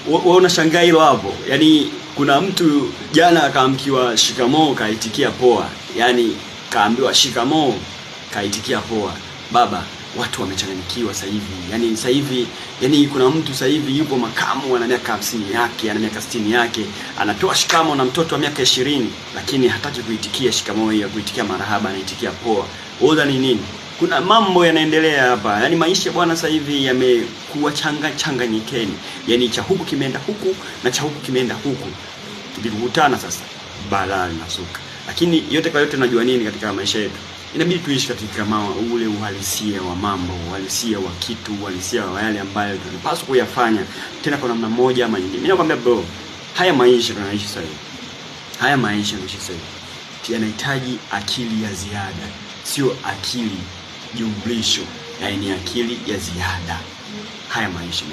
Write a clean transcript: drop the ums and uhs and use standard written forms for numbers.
wewe unashangaa hilo hapo. Yaani kuna mtu jana akaamkiwa shikamoo kaitikia poa. Yaani kaambiwa shikamoo kaitikia poa. Baba, watu wamechanganyikiwa sasa hivi. Yaani sasa hivi, yaani kuna mtu sasa hivi yupo makamu ana miaka 50 yake, ana miaka 60 yake, anapewa shikamoo na mtoto wa miaka 20, lakini hataki kuitikia shikamoo hiyo, kuitikia marahaba, anaitikia poa. Oza ni nini? Kuna mambo yanaendelea hapa. Yaani maisha bwana sasa hivi yamekuwa changanyikeni. Yaani cha huku kimeenda huku na cha huku kimeenda huku. Tukikutana sasa balaa linasuka. Lakini yote kwa yote tunajua nini katika maisha yetu? Inabidi tuishi katika ule uhalisia wa mambo, uhalisia wa kitu, uhalisia wa yale ambayo tunapaswa kuyafanya tena kwa namna moja ama nyingine. Mimi nakwambia bro, haya maisha tunaishi sasa hivi. Haya maisha tunaishi sasa hivi yanahitaji akili ya ziada, sio akili jumlisho, yaani akili ya ziada. Haya maisha